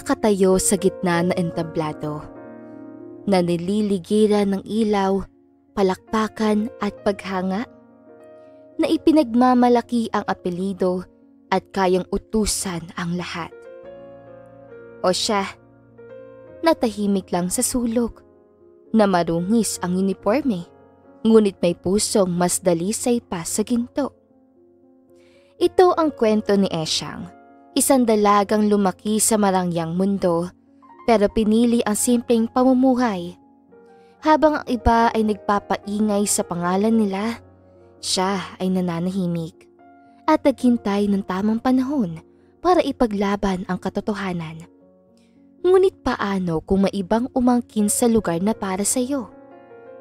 nakatayo sa gitna ng entablado na nililigiran ng ilaw, palakpakan at paghanga na ipinagmamalaki ang apelido at kayang utusan ang lahat. O siya, natahimik lang sa sulok na marungis ang uniforme, ngunit may pusong mas dalisay pa sa ginto. Ito ang kwento ni Esyang, isang dalagang lumaki sa marangyang mundo pero pinili ang simpleng pamumuhay. Habang ang iba ay nagpapaingay sa pangalan nila, siya ay nananahimik at naghintay ng tamang panahon para ipaglaban ang katotohanan. Ngunit paano kung may ibang umangkin sa lugar na para sa iyo?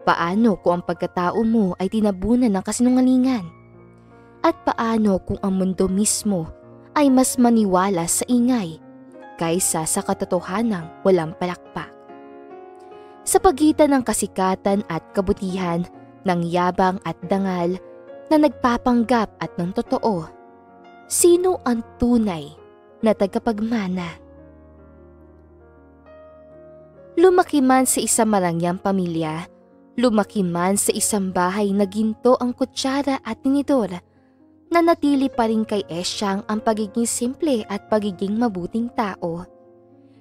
Paano kung ang pagkatao mo ay tinabunan ng kasinungalingan? At paano kung ang mundo mismo ay mas maniwala sa ingay kaysa sa katotohanang walang palakpak? Sa pagitan ng kasikatan at kabutihan, ng yabang at dangal na nagpapanggap at ng totoo, sino ang tunay na tagapagmana? Lumaki man sa isang marangyang pamilya, lumaki man sa isang bahay na ginto ang kutsara at tinidor, nanatili pa rin kay Esyang ang pagiging simple at pagiging mabuting tao.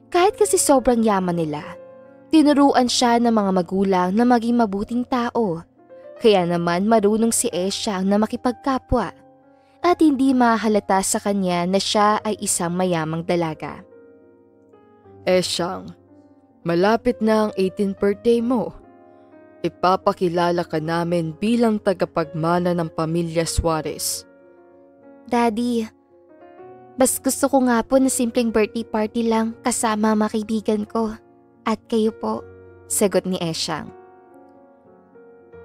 Kahit kasi sobrang yaman nila, tinuruan siya ng mga magulang na maging mabuting tao. Kaya naman marunong si Esyang na makipagkapwa at hindi mahalata sa kanya na siya ay isang mayamang dalaga. Esyang, malapit na ang 18th birthday mo. Ipapakilala ka namin bilang tagapagmana ng pamilya Suarez. Daddy, bas gusto ko nga po na simpleng birthday party lang kasama mga kaibigan ko. At kayo po, sagot ni Esyang.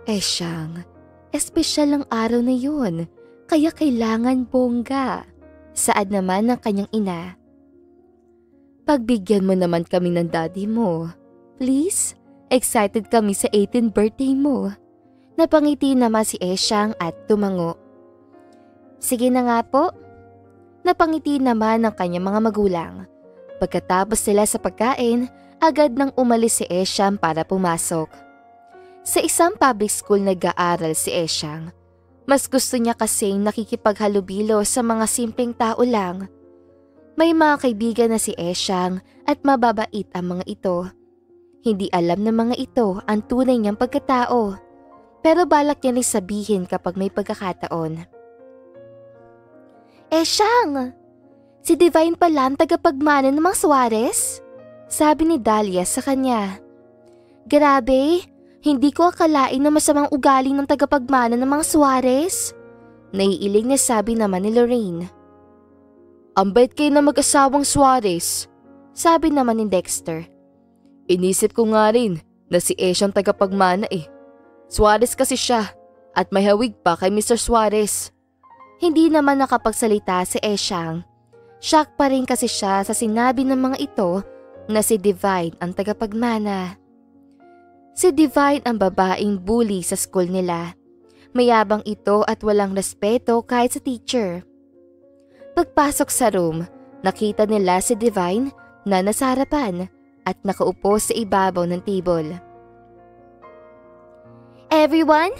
Esyang, espesyal ang araw na yun, kaya kailangan bongga. Saad naman ng kanyang ina. Pagbigyan mo naman kami ng daddy mo. Please, excited kami sa 18th birthday mo. Napangiti naman si Esyang at tumango. Sige na nga po. Napangiti naman ng kanyang mga magulang. Pagkatapos sila sa pagkain, agad nang umalis si Esyang para pumasok. Sa isang public school nag-aaral si Esyang. Mas gusto niya kasing nakikipaghalubilo sa mga simpleng tao lang. May mga kaibigan na si Esyang at mababait ang mga ito. Hindi alam ng mga ito ang tunay niyang pagkatao, pero balak niya rin sabihin kapag may pagkakataon. Esyang! Si Divine pala ang tagapagmana ng mga Suarez? Sabi ni Dahlia sa kanya. Grabe, hindi ko akalain na masamang ugali ng tagapagmana ng mga Suarez. Naiiling na sabi naman ni Lorraine. Ang bait kayo na mag-asawang Suarez, sabi naman ni Dexter. Inisip ko nga rin na si Esyang tagapagmana eh. Suarez kasi siya at may hawig pa kay Mr. Suarez. Hindi naman nakapagsalita si Esyang. Shock pa rin kasi siya sa sinabi ng mga ito na si Divine ang tagapagmana. Si Divine ang babaeng bully sa school nila. Mayabang ito at walang respeto kahit sa teacher. Pagpasok sa room, nakita nila si Divine na nasa harapan at nakaupo sa ibabaw ng table. Everyone,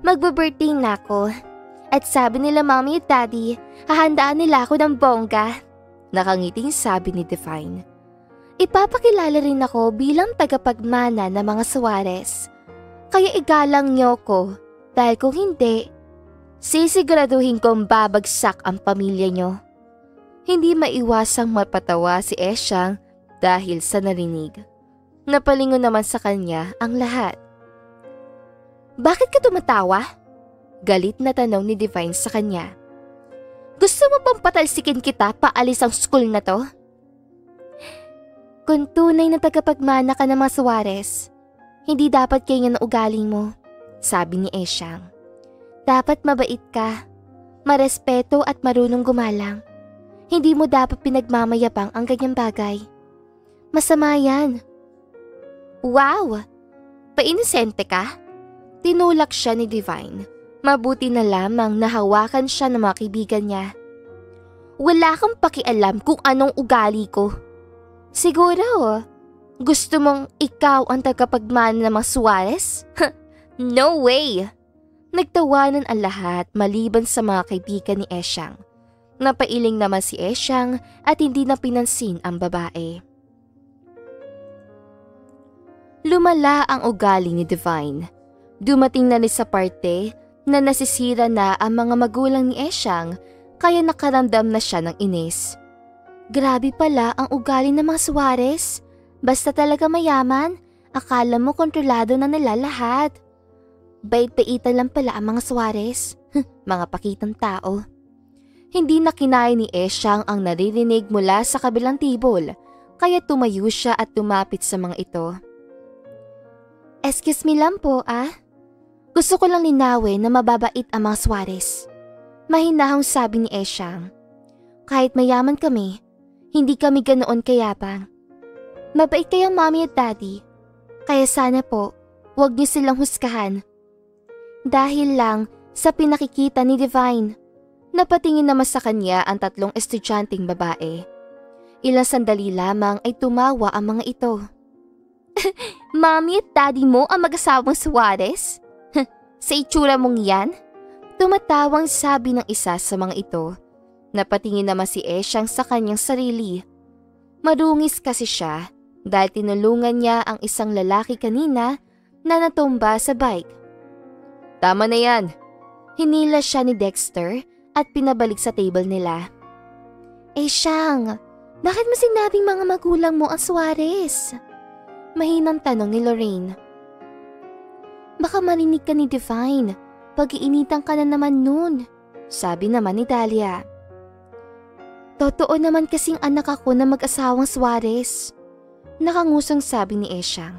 magbe-birthday na ako. At sabi nila mommy at daddy, hahandaan nila ako ng bongga. Nakangiting sabi ni Divine. Ipapakilala rin ako bilang tagapagmana ng mga Suarez. Kaya igalang niyo ko dahil kung hindi, sisiguraduhin kong babagsak ang pamilya niyo. Hindi maiwasang mapatawa si Esyang dahil sa narinig. Napalingon naman sa kanya ang lahat. Bakit ka tumatawa? Galit na tanong ni Divine sa kanya. Gusto mo bang patalsikin kita paalis ang school na to? Kung tunay na tagapagmana ka ng mga Suarez, hindi dapat ganyan ang ugali mo, sabi ni Esyang. Dapat mabait ka, marespeto at marunong gumalang. Hindi mo dapat pinagmamayabang ang ganyang bagay. Masama yan. Wow! Painosente ka? Tinulak siya ni Divine. Mabuti na lamang nahawakan siya ng mga kaibigan niya. Wala kang pakialam kung anong ugali ko. Siguro, gusto mong ikaw ang tagapagmana ng mga Suarez? No way! Nagtawanan ang lahat maliban sa mga kaibigan ni Esyang. Napailing naman si Esyang at hindi na pinansin ang babae. Lumala ang ugali ni Divine. Dumating na rin sa parte na nasisira na ang mga magulang ni Esyang kaya nakaramdam na siya ng inis. Grabe pala ang ugali ng mga Suarez. Basta talaga mayaman, akala mo kontrolado na nila lahat. Bait-baitan lang pala ang mga Suarez. Mga pakitang tao. Hindi na kinaya ni Esyang ang naririnig mula sa kabilang table, kaya tumayo siya at lumapit sa mga ito. Excuse me lang po Gusto ko lang linawin na mababait ang mga Suarez. Mahinahong sabi ni Esyang. Kahit mayaman kami, hindi kami ganoon kayapang. Mabait kayang mommy at daddy. Kaya sana po, huwag niyo silang husgahan. Dahil lang sa pinakikita ni Divine, napatingin naman sa kanya ang tatlong estudyanteng babae. Ilang sandali lamang ay tumawa ang mga ito. Mommy at daddy mo ang mag-asawang Suarez? Sa itsura mong yan? Tumatawang sabi ng isa sa mga ito. Napatingin naman si Esyang sa kanyang sarili. Marungis kasi siya dahil tinulungan niya ang isang lalaki kanina na natumba sa bike. Tama na yan. Hinila siya ni Dexter at pinabalik sa table nila. Esyang, bakit mo sinabing mga magulang mo ang Suarez? Mahinang tanong ni Lorraine. Baka marinig ka ni Divine. Pag-iinitan ka na naman nun, sabi naman ni Dahlia. Totoo naman kasing anak ako na mag-asawang Suarez. Nakangusang sabi ni Esyang.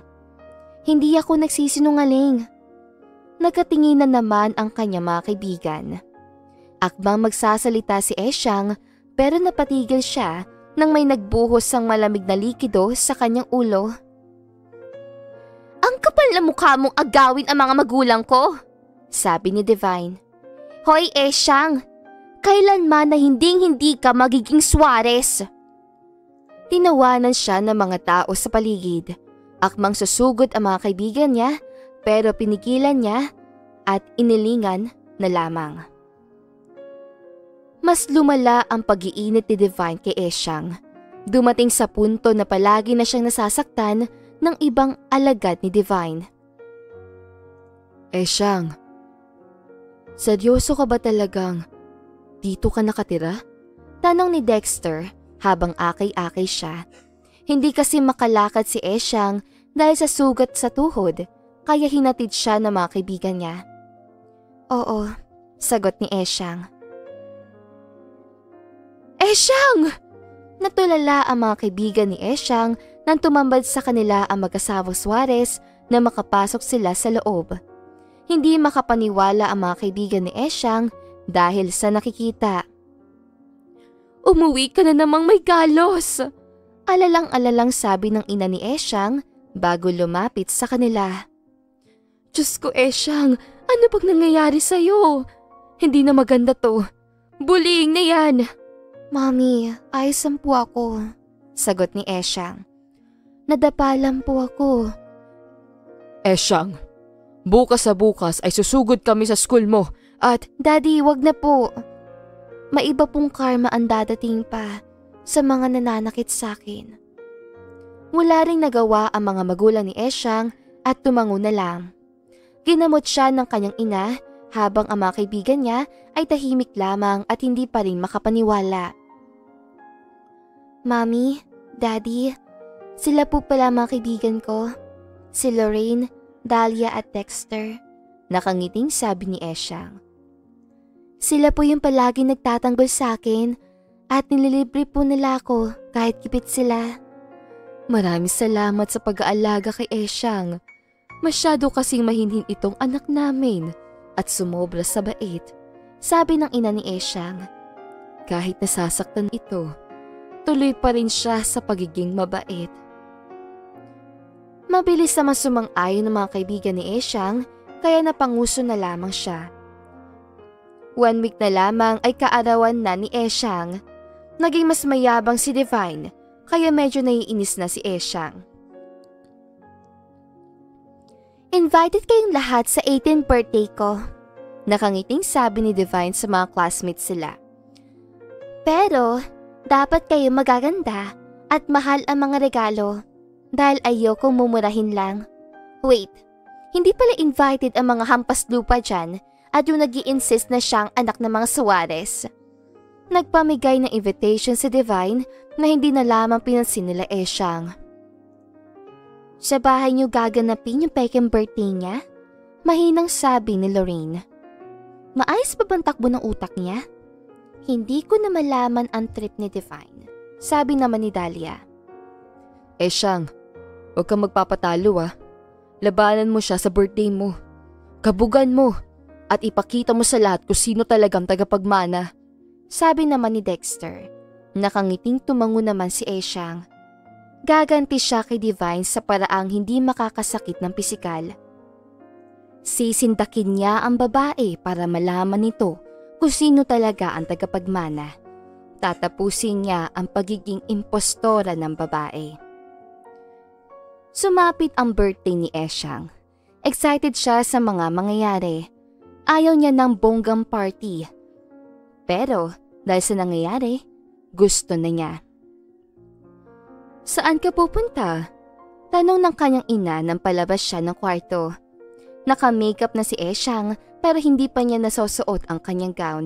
Hindi ako nagsisinungaling. Nagkatinginan naman ang kanya mga kaibigan. Akbang magsasalita si Esyang pero napatigil siya nang may nagbuhos ng malamig na likido sa kanyang ulo. Ang kapal na mukha mong agawin ang mga magulang ko, sabi ni Divine. Hoy Esyang, kailanman na hindi ka magiging Suarez. Tinawanan siya ng mga tao sa paligid. Akmang susugod ang mga kaibigan niya pero pinigilan niya at inilingan na lamang. Mas lumala ang pag-iinit ni Divine kay Esyang. Dumating sa punto na palagi na siyang nasasaktan ng ibang alagad ni Divine. Esyang, seryoso ka ba talagang dito ka nakatira? Tanong ni Dexter habang akay-akay siya. Hindi kasi makalakad si Esyang dahil sa sugat sa tuhod, kaya hinatid siya ng mga kaibigan niya. Oo, sagot ni Esyang. Esyang! Natulala ang mga kaibigan ni Esyang nang tumambad sa kanila ang mag-asawang Suarez na makapasok sila sa loob. Hindi makapaniwala ang mga kaibigan ni Esyang dahil sa nakikita. Umuwi ka na namang may galos! Alalang-alalang sabi ng ina ni Esyang bago lumapit sa kanila. Diyos ko Esyang, ano bang nangyayari sa'yo? Hindi na maganda to. Bullying na yan. Mami, ayos lang po ako, sagot ni Esyang. Nadapa lang po ako. Esyang, bukas sa bukas ay susugod kami sa school mo at… Daddy, wag na po. Maiba pong karma ang dadating pa sa mga nananakit sa akin. Wala ring nagawa ang mga magulang ni Esyang at tumango na lang. Ginamot siya ng kanyang ina habang ang mga kaibigan niya ay tahimik lamang at hindi pa rin makapaniwala. Mami, Daddy, sila po pala mga kaibigan ko. Si Lorraine, Dahlia at Dexter. Nakangiting sabi ni Esyang. Sila po yung palagi nagtatanggol sa akin at nililibre po nila ako kahit kipit sila. Maraming salamat sa pag-aalaga kay Esyang. Masyado kasing mahinhin itong anak namin at sumobra sa bait, sabi ng ina ni Esyang. Kahit nasasaktan ito, tuloy pa rin siya sa pagiging mabait. Mabilis naman sumang-ayon ng mga kaibigan ni Esyang kaya napanguso na lamang siya. 1 week na lamang ay kaarawan na ni Esyang. Naging mas mayabang si Divine kaya medyo naiinis na si Eshang. Invited kayong lahat sa 18th birthday ko. Nakangiting sabi ni Divine sa mga classmates sila. Pero, dapat kayo magaganda at mahal ang mga regalo dahil ayokong mumurahin lang. Wait, hindi pala invited ang mga hampas lupa dyan at yung nag-i-insist na siyang anak ng mga Suarez. Nagpamigay ng invitation si Divine na hindi na lamang pinansin nila Eshang. Sa bahay niyo gaganapin yung pekeng birthday niya? Mahinang sabi ni Lorraine. Maayos ba bang takbo ng utak niya? Hindi ko na malaman ang trip ni Divine. Sabi naman ni Dahlia. Eshang, huwag kang magpapatalo ah. Labanan mo siya sa birthday mo. Kabugan mo at ipakita mo sa lahat kung sino talagang tagapagmana. Sabi naman ni Dexter. Nakangiting tumango naman si Eshang. Gaganti siya kay Divine sa paraang hindi makakasakit ng pisikal. Sisindakin niya ang babae para malaman nito kung sino talaga ang tagapagmana. Tatapusin niya ang pagiging impostora ng babae. Sumapit ang birthday ni Eshang. Excited siya sa mga mangyayari. Ayaw niya ng bonggang party. Pero dahil sa nangyayari, gusto na niya. Saan ka pupunta? Tanong ng kanyang ina nang palabas siya ng kwarto. Naka-makeup na si Eshang pero hindi pa niya nasusuot ang kanyang gown.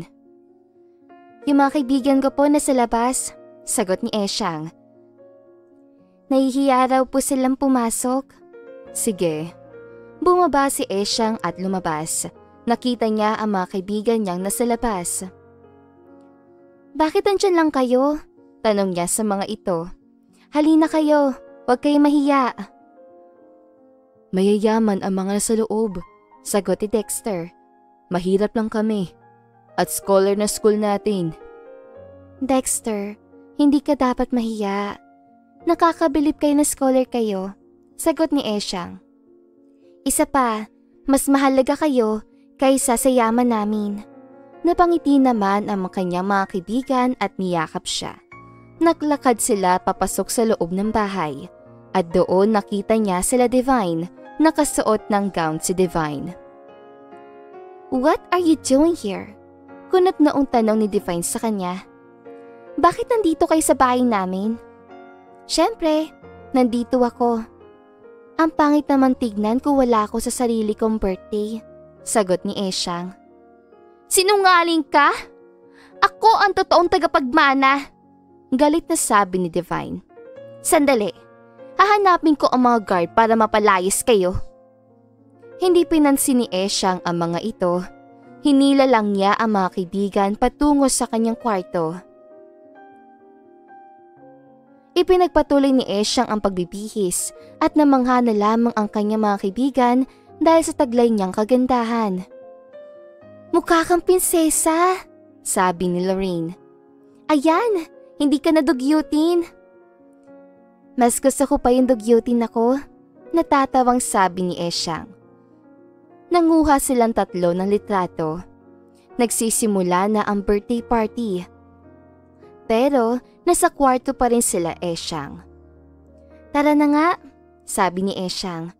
Yung mga kaibigan ko po nasa labas, sagot ni Eshang. Nahihiya raw po silang pumasok. Sige. Bumaba si Eshang at lumabas. Nakita niya ang mga kaibigan niyang nasa labas. Bakit andyan lang kayo? Tanong niya sa mga ito. Halina kayo, huwag kayong mahiya. Mayayaman ang mga nasa loob, sagot ni Dexter. Mahirap lang kami. At scholar na school natin. Dexter, hindi ka dapat mahiya. Nakakabilib kayo na scholar kayo, sagot ni Eshang. Isa pa, mas mahalaga kayo kaysa sa yaman namin. Napangiti naman ang kanyang mga kaibigan at niyakap siya. Naglakad sila papasok sa loob ng bahay at doon nakita niya sila Divine, nakasuot ng gown si Divine. What are you doing here? Kunot noong tanong ni Divine sa kanya. Bakit nandito kayo sa bahay namin? Siyempre, nandito ako. Ang pangit naman tignan kung wala ako sa sarili kong birthday, sagot ni Eshang. Sinungaling ka? Ako ang totoong tagapagmana. Galit na sabi ni Divine. Sandali, hahanapin ko ang mga guard para mapalayas kayo. Hindi pinansin ni Eshang ang mga ito. Hinila lang niya ang mga kaibigan patungo sa kanyang kwarto. Ipinagpatuloy ni Eshang ang pagbibihis at namangha na lamang ang kanyang mga kaibigan dahil sa taglay niyang kagandahan. Mukha kang prinsesa, sabi ni Lorraine. Ayan! Hindi ka nadugyutin. Mas gusto ko pa yung dugyutin ako, natatawang sabi ni Eshang. Nanguha silang tatlo ng litrato. Nagsisimula na ang birthday party. Pero nasa kwarto pa rin sila Eshang. Tara na nga, sabi ni Eshang.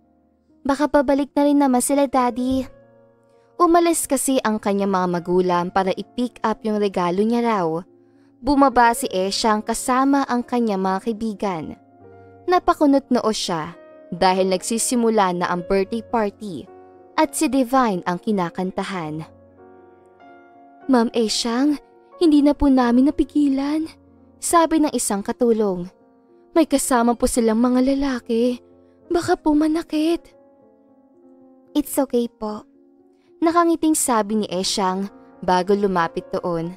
Baka pabalik na rin naman sila daddy. Umalis kasi ang kanyang mga magulang para i-pick up yung regalo niya raw. Bumaba si Eshang kasama ang kanyang mga kaibigan. Napakunot noo siya dahil nagsisimula na ang birthday party at si Divine ang kinakantahan. Ma'am Eshang, hindi na po namin napigilan, sabi ng isang katulong. May kasama po silang mga lalaki. Baka po manakit. It's okay po. Nakangiting sabi ni Eshang bago lumapit doon.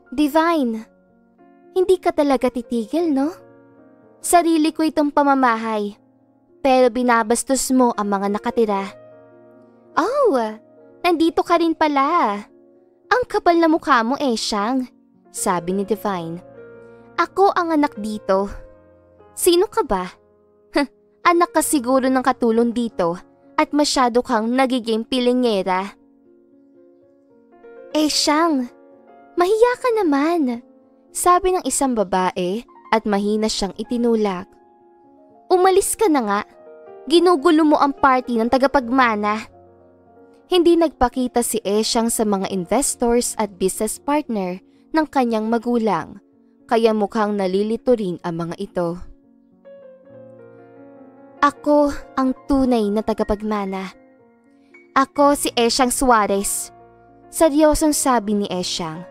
Divine, hindi ka talaga titigil, no? Sarili ko itong pamamahay, pero binabastos mo ang mga nakatira. Oh, nandito ka rin pala. Ang kapal na mukha mo, Eshang, sabi ni Divine. Ako ang anak dito. Sino ka ba? Anak ka siguro ng katulong dito at masyado kang nagiging pilingera. Eshang, mahiya ka naman, sabi ng isang babae at mahina siyang itinulak. Umalis ka na nga. Ginugulo mo ang party ng tagapagmana. Hindi nagpakita si Esyang sa mga investors at business partner ng kanyang magulang, kaya mukhang nalilito rin ang mga ito. Ako ang tunay na tagapagmana. Ako si Esyang Suarez. Seryosong sabi ni Esyang.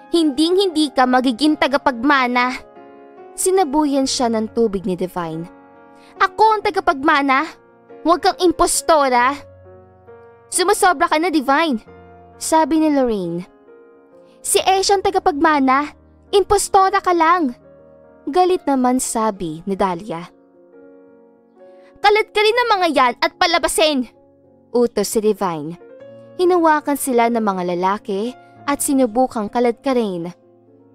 Hinding-hindi ka magiging tagapagmana. Sinabuyan siya ng tubig ni Divine. Ako ang tagapagmana. Huwag kang impostora. Sumusobra ka na, Divine, sabi ni Lorraine. Si Esyang tagapagmana. Impostora ka lang. Galit naman sabi ni Dahlia. Kalat ka rin ng mga yan at palabasin, utos si Divine. Hinawakan sila ng mga lalaki at sinubukang kalad ka rin.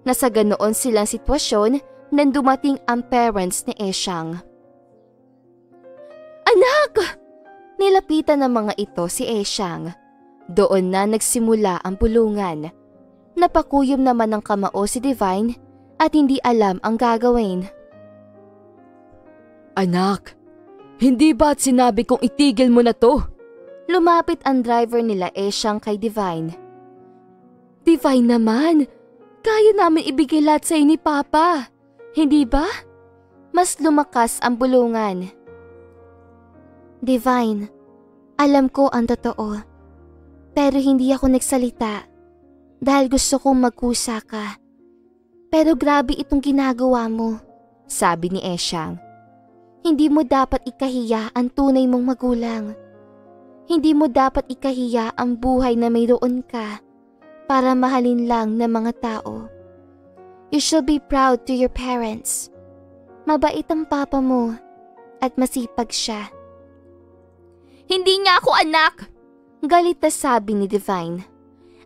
Nasa ganoon silang sitwasyon nang dumating ang parents ni Esyang. Anak! Nilapitan ng mga ito si Esyang. Doon na nagsimula ang bulungan. Napakuyom naman ng kamao si Divine at hindi alam ang gagawin. Anak, hindi ba't sinabi kong itigil mo na to? Lumapit ang driver nila Esyang kay Divine. Divine naman, kaya namin ibigay lahat sa'yo ni Papa. Hindi ba? Mas lumakas ang bulungan. Divine, alam ko ang totoo. Pero hindi ako nagsalita dahil gusto kong magkusa ka. Pero grabe itong ginagawa mo, sabi ni Esyang. Hindi mo dapat ikahiya ang tunay mong magulang. Hindi mo dapat ikahiya ang buhay na mayroon ka para mahalin lang ng mga tao. You should be proud to your parents. Mabait ang papa mo at masipag siya. Hindi nga ako anak, galit na sabi ni Divine.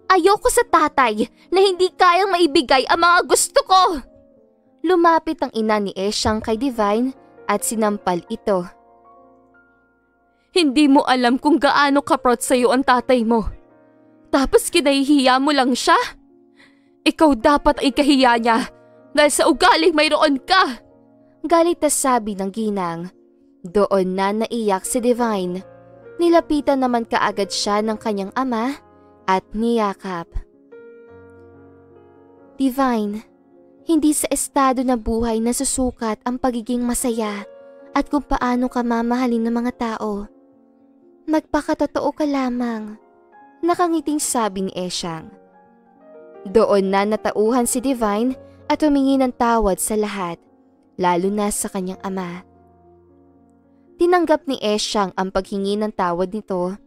Ayoko sa tatay na hindi kayang maibigay ang mga gusto ko. Lumapit ang ina ni Esyang kay Divine at sinampal ito. Hindi mo alam kung gaano kaproud sa'yo ang tatay mo. Tapos kinahihiya mo lang siya? Ikaw dapat ay kahiya niya dahil sa ugaling mayroon ka. Galit na sabi ng ginang. Doon na naiyak si Divine. Nilapitan naman kaagad siya ng kanyang ama at niyakap. Divine, hindi sa estado na buhay na susukat ang pagiging masaya at kung paano ka mamahalin ng mga tao. Magpakatotoo ka lamang, nakangiting sabi ni Esyang. Doon na natauhan si Divine at humingi ng tawad sa lahat, lalo na sa kanyang ama. Tinanggap ni Esyang ang paghingi ng tawad nito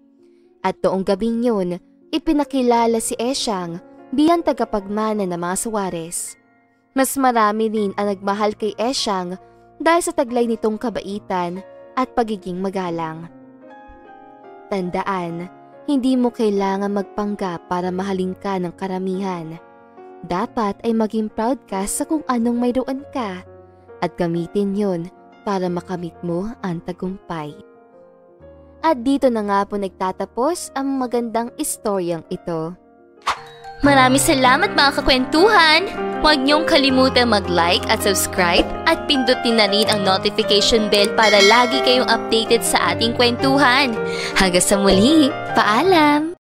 at noong gabing yun, ipinakilala si Esyang bilang tagapagmana ng mga Suarez. Mas marami rin ang nagmahal kay Esyang dahil sa taglay nitong kabaitan at pagiging magalang. Tandaan, hindi mo kailangan magpanggap para mahalin ka ng karamihan. Dapat ay maging proud ka sa kung anong mayroon ka at gamitin yun para makamit mo ang tagumpay. At dito na nga po nagtatapos ang magandang istoryang ito. Maraming salamat mga kakwentuhan! Huwag niyong kalimutang mag-like at subscribe at pindutin na rin ang notification bell para lagi kayong updated sa ating kwentuhan. Hanggang sa muli, paalam!